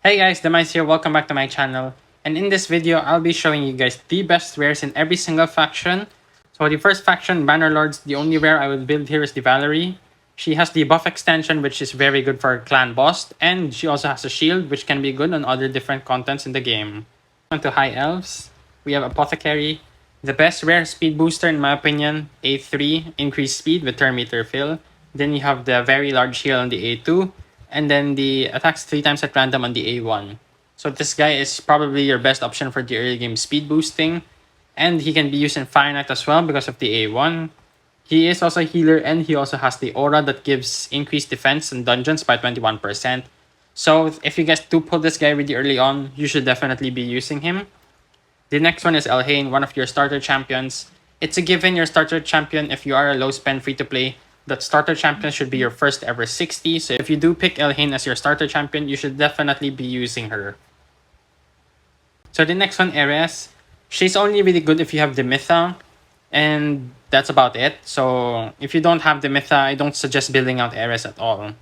Hey guys, Demise here, welcome back to my channel. And in this video, I'll be showing you guys the best rares in every single faction. So the first faction, Bannerlords, the only rare I will build here is the Valerie. She has the buff extension, which is very good for clan boss, and she also has a shield, which can be good on other different contents in the game. On to High Elves, we have Apothecary. The best rare speed booster in my opinion, A3, increased speed with turn meter fill. Then you have the very large heal on the A2, and then the attacks 3 times at random on the A1. So this guy is probably your best option for the early game speed boosting, and he can be used in Fire Knight as well because of the A1. He is also a healer, and he also has the aura that gives increased defense in dungeons by 21%. So if you guys do pull this guy really early on, you should definitely be using him. The next one is Elhain, one of your starter champions. It's a given your starter champion if you are a low spend free to play. That starter champion should be your first ever 60. So if you do pick Elhain as your starter champion, you should definitely be using her. So the next one, RARES. She's only really good if you have the Mytha, and that's about it. So if you don't have the Mytha, I don't suggest building out RARES at all.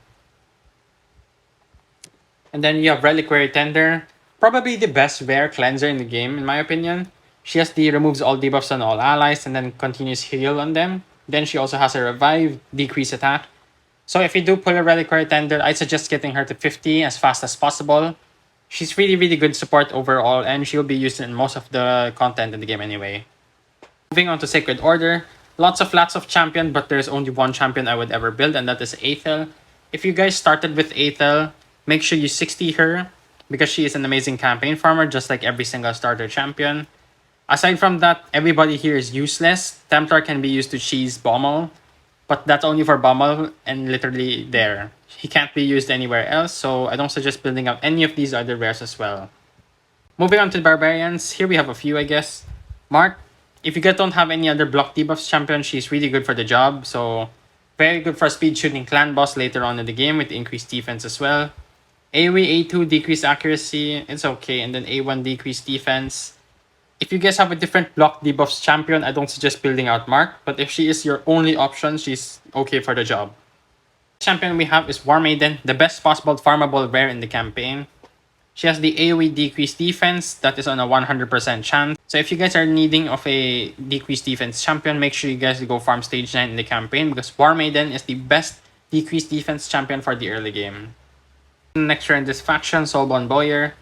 And then you have Reliquary Tender. Probably the best rare cleanser in the game, in my opinion. She has the removes all debuffs on all allies and then continues heal on them. Then she also has a revive, decrease attack. So if you do pull a Reliquary Tender, I suggest getting her to 50 as fast as possible. She's really good support overall, and she'll be used in most of the content in the game anyway. Moving on to Sacred Order. Lots of champion, but there's only one champion I would ever build, and that is Aethel. If you guys started with Aethel, make sure you 60 her, because she is an amazing campaign farmer, just like every single starter champion. Aside from that, everybody here is useless. Templar can be used to cheese Bommel, but that's only for Bommel and literally there. He can't be used anywhere else, so I don't suggest building up any of these other rares as well. Moving on to the Barbarians, here we have a few, I guess. Mark, if you guys don't have any other block debuffs champion, she's really good for the job, so very good for speed shooting clan boss later on in the game with increased defense as well. AoE A2 decreased accuracy, it's okay, and then A1 decreased defense. If you guys have a different block debuffs champion, I don't suggest building out Mark, but if she is your only option, she's okay for the job. The champion we have is War Maiden, the best possible farmable rare in the campaign. She has the AoE decreased defense, that is on a 100% chance. So if you guys are needing of a decreased defense champion, make sure you guys go farm stage 9 in the campaign because War Maiden is the best decreased defense champion for the early game. Next rare in this faction, Sylvan Watchers.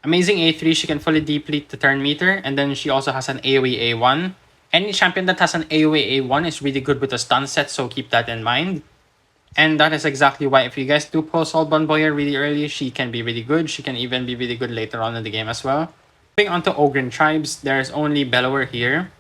Amazing A3, she can fully deplete the turn meter, and then she also has an AoE A1. Any champion that has an AoE A1 is really good with a stun set, so keep that in mind. And that is exactly why if you guys do pull Sylvan Watchers really early, she can be really good. She can even be really good later on in the game as well. Moving on to Ogryn Tribes, there's only Bellower here.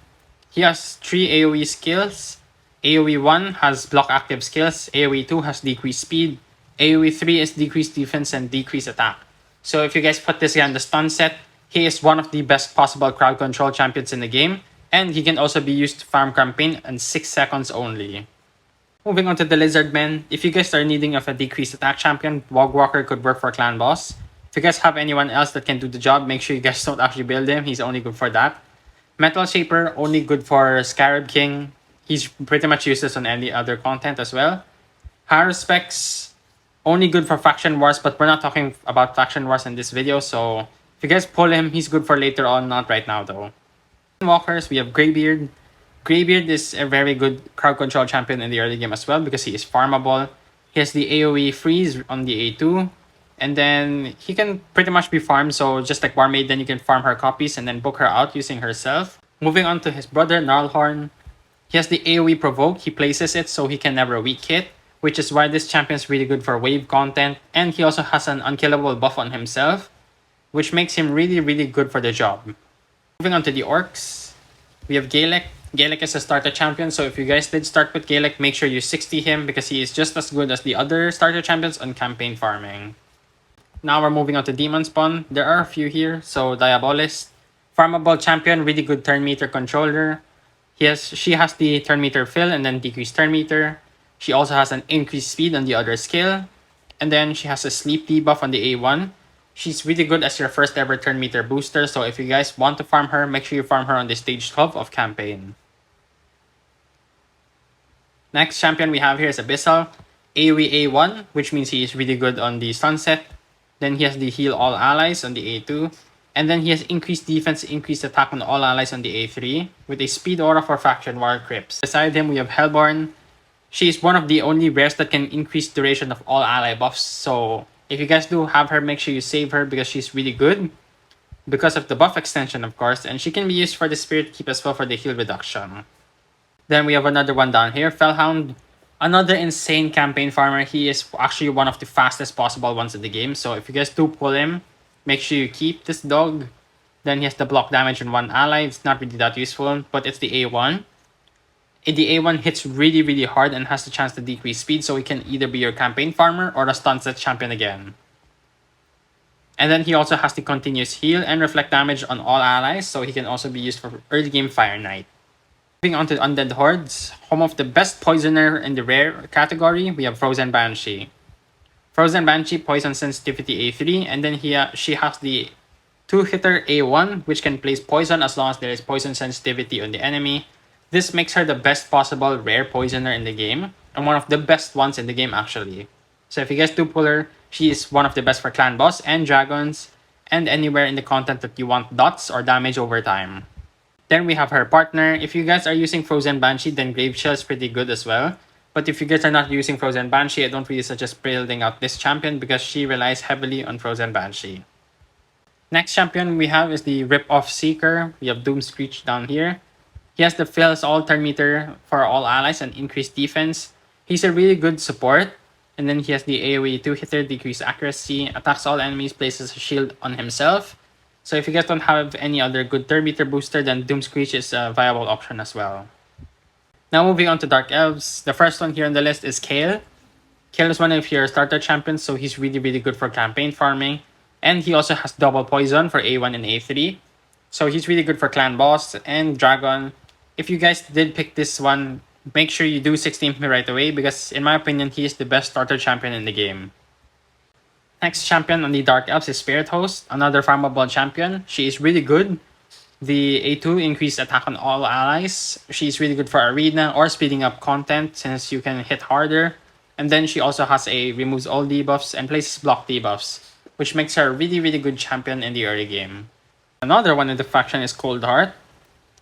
He has 3 AoE skills. AoE 1 has block active skills, AoE 2 has decreased speed, AoE 3 is decreased defense and decreased attack. So if you guys put this guy on the stun set, he is one of the best possible crowd control champions in the game, and he can also be used to farm campaign in 6 seconds only. Moving on to the Lizardmen, if you guys are needing of a decreased attack champion, Wogwalker could work for clan boss. If you guys have anyone else that can do the job, make sure you guys don't actually build him, he's only good for that. Metal Shaper, only good for Scarab King, he's pretty much useless on any other content as well. Haruspex, only good for faction wars, but we're not talking about faction wars in this video, so if you guys pull him, he's good for later on, not right now though. Skinwalkers, we have Greybeard. Greybeard is a very good crowd control champion in the early game as well because he is farmable. He has the AoE freeze on the A2, and then he can pretty much be farmed, so just like War Maiden, you can farm her copies and then book her out using herself. Moving on to his brother, Gnarlhorn. He has the AoE provoke, he places it so he can never weak hit, which is why this champion is really good for wave content, and he also has an unkillable buff on himself, which makes him really good for the job. Moving on to the Orcs, we have Galek. Galek is a starter champion, so if you guys did start with Galek, make sure you 60 him because he is just as good as the other starter champions on campaign farming. Now we're moving on to Demonspawn. There are a few here, so Diabolist. Farmable champion, really good turn meter controller. She has the turn meter fill and then decreased turn meter. She also has an increased speed on the other skill. And then she has a sleep debuff on the A1. She's really good as your first ever turn meter booster, so if you guys want to farm her, make sure you farm her on the stage 12 of campaign. Next champion we have here is Abyssal. AoE A1, which means he is really good on the sunset. Then he has the heal all allies on the A2. And then he has increased defense, increased attack on all allies on the A3 with a speed aura for faction war crypts. Beside him, we have Hellborn. She is one of the only rares that can increase duration of all ally buffs. So if you guys do have her, make sure you save her because she's really good. Because of the buff extension, of course. And she can be used for the Spirit Keep as well for the heal reduction. Then we have another one down here, Fellhound. Another insane campaign farmer. He is actually one of the fastest possible ones in the game. So if you guys do pull him, make sure you keep this dog. Then he has the block damage on one ally. It's not really that useful, but it's the A1. The A1 hits really, really hard and has the chance to decrease speed, so he can either be your campaign farmer or a stun set champion again. And then he also has the continuous heal and reflect damage on all allies, so he can also be used for early game Fire Knight. Moving on to Undead Hordes, home of the best poisoner in the rare category, we have Frozen Banshee. Frozen Banshee, poison sensitivity A3, and then she has the 2-hitter A1, which can place poison as long as there is poison sensitivity on the enemy. This makes her the best possible rare poisoner in the game, and one of the best ones in the game actually. So if you guys do pull her, she is one of the best for clan boss and dragons, and anywhere in the content that you want dots or damage over time. Then we have her partner. If you guys are using Frozen Banshee, then Grave Chill is pretty good as well. But if you guys are not using Frozen Banshee, I don't really suggest building out this champion because she relies heavily on Frozen Banshee. Next champion we have is the Rip-Off Seeker. We have Doom Screech down here. He has the fills all turn meter for all allies and increased defense. He's a really good support. And then he has the AoE 2-hitter, decreased accuracy, attacks all enemies, places a shield on himself. So if you guys don't have any other good turn meter booster, then Doom Screech is a viable option as well. Now moving on to Dark Elves. The first one here on the list is Kayle. Kayle is one of your starter champions, so he's really, really good for campaign farming. And he also has double poison for A1 and A3. So he's really good for clan boss and dragon. If you guys did pick this one, make sure you do 16 me right away because in my opinion, he is the best starter champion in the game. Next champion on the Dark Elves is Spirit Host, another farmable champion. She is really good. The A2 increased attack on all allies. She's really good for arena or speeding up content since you can hit harder. And then she also has a removes all debuffs and places block debuffs, which makes her a really, really good champion in the early game. Another one in the faction is Cold Heart.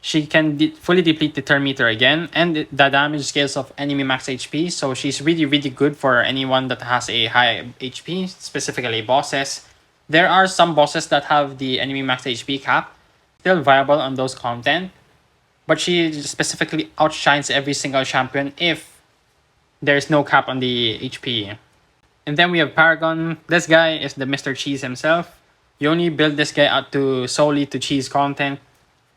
She can fully deplete the turn meter again and the damage scales of enemy max HP. So she's really, really good for anyone that has a high HP, specifically bosses. There are some bosses that have the enemy max HP cap, still viable on those content. But she specifically outshines every single champion if there's no cap on the HP. And then we have Paragon. This guy is the Mr. Cheese himself. You only build this guy out to solely to cheese content.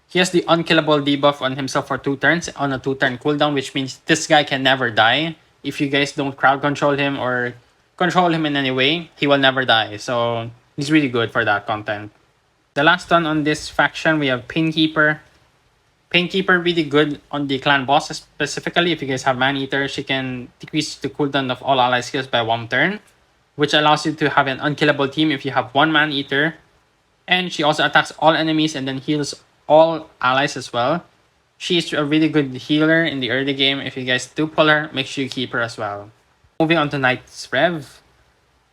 He has the unkillable debuff on himself for 2 turns on a 2-turn cooldown, which means this guy can never die. If you guys don't crowd control him or control him in any way, he will never die. So he's really good for that content. The last one on this faction, we have Painkeeper. Painkeeper really good on the clan bosses specifically. If you guys have Man-Eater, she can decrease the cooldown of all ally skills by 1 turn, which allows you to have an unkillable team if you have 1 Man-Eater. And she also attacks all enemies and then heals all allies as well. She's a really good healer in the early game. If you guys do pull her, make sure you keep her as well. Moving on to Knight's Rev.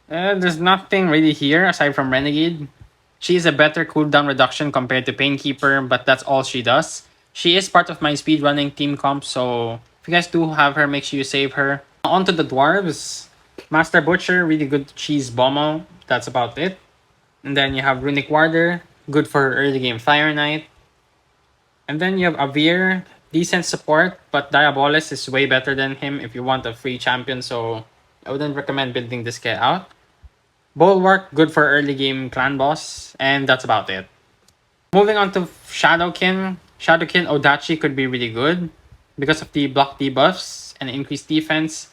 There's nothing really here aside from Renegade. She is a better cooldown reduction compared to Painkeeper, but that's all she does. She is part of my speedrunning team comp, so if you guys do have her, make sure you save her. On to the Dwarves. Master Butcher, really good cheese bomber. That's about it. And then you have Runic Warder, good for early game Fire Knight. And then you have Avir, decent support, but Diabolus is way better than him if you want a free champion, so I wouldn't recommend building this guy out. Bulwark, good for early game clan boss, and that's about it. Moving on to Shadowkin. Shadowkin Odachi could be really good because of the block debuffs and increased defense.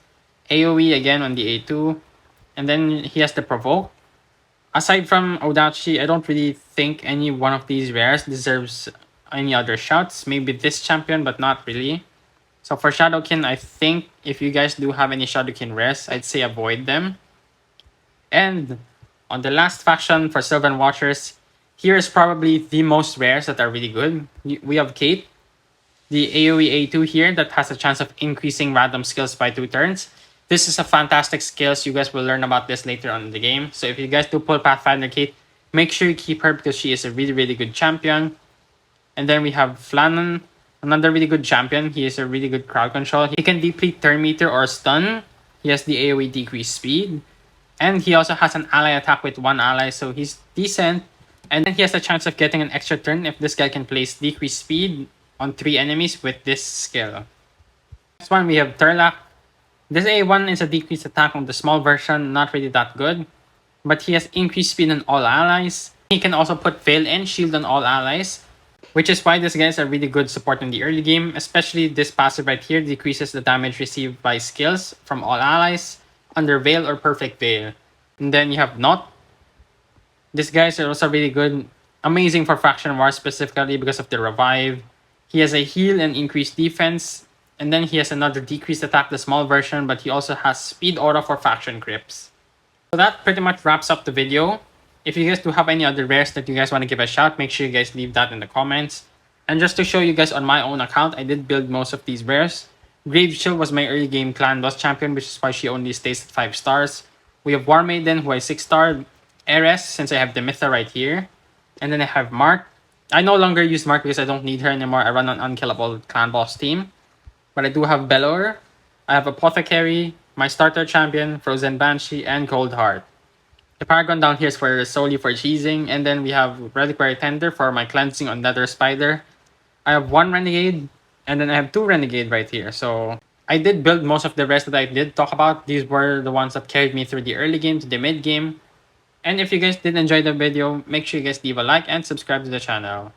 AoE again on the A2, and then he has the Provoke. Aside from Odachi, I don't really think any one of these rares deserves any other shouts. Maybe this champion, but not really. So for Shadowkin, I think if you guys do have any Shadowkin rares, I'd say avoid them. And on the last faction for Sylvan Watchers, here is probably the most rares that are really good. We have Kate, the AoE A2 here that has a chance of increasing random skills by 2 turns. This is a fantastic skill, so you guys will learn about this later on in the game. So if you guys do pull Pathfinder Kate, make sure you keep her because she is a really, really good champion. And then we have Flannan, another really good champion. He is a really good crowd control. He can deplete turn meter or stun. He has the AoE decrease speed. And he also has an ally attack with one ally, so he's decent. And then he has a chance of getting an extra turn if this guy can place decreased speed on 3 enemies with this skill. Next one, we have Turlak. This A1 is a decreased attack on the small version, not really that good. But he has increased speed on all allies. He can also put Veil and Shield on all allies, which is why this guy is a really good support in the early game, especially this passive right here decreases the damage received by skills from all allies under Veil or Perfect Veil. And then you have Not. This guy is also really good, amazing for Faction Wars specifically because of the revive. He has a heal and increased defense, and then he has another decreased attack, the small version, but he also has speed aura for faction crypts. So that pretty much wraps up the video. If you guys do have any other rares that you guys want to give a shout, make sure you guys leave that in the comments. And just to show you guys on my own account, I did build most of these rares. Grave Shield was my early game clan boss champion, which is why she only stays at 5 stars. We have War Maiden, who is 6 star. RARES, since I have the Mytha right here. And then I have Mark. I no longer use Mark because I don't need her anymore. I run an unkillable clan boss team. But I do have Belor. I have Apothecary, my starter champion, Frozen Banshee, and Cold Heart. The Paragon down here is solely for cheesing. And then we have Reliquary Tender for my cleansing on Nether Spider. I have 1 Renegade. And then I have 2 Renegade right here. So I did build most of the rest that I did talk about. These were the ones that carried me through the early game to the mid game. And if you guys did enjoy the video, make sure you guys leave a like and subscribe to the channel.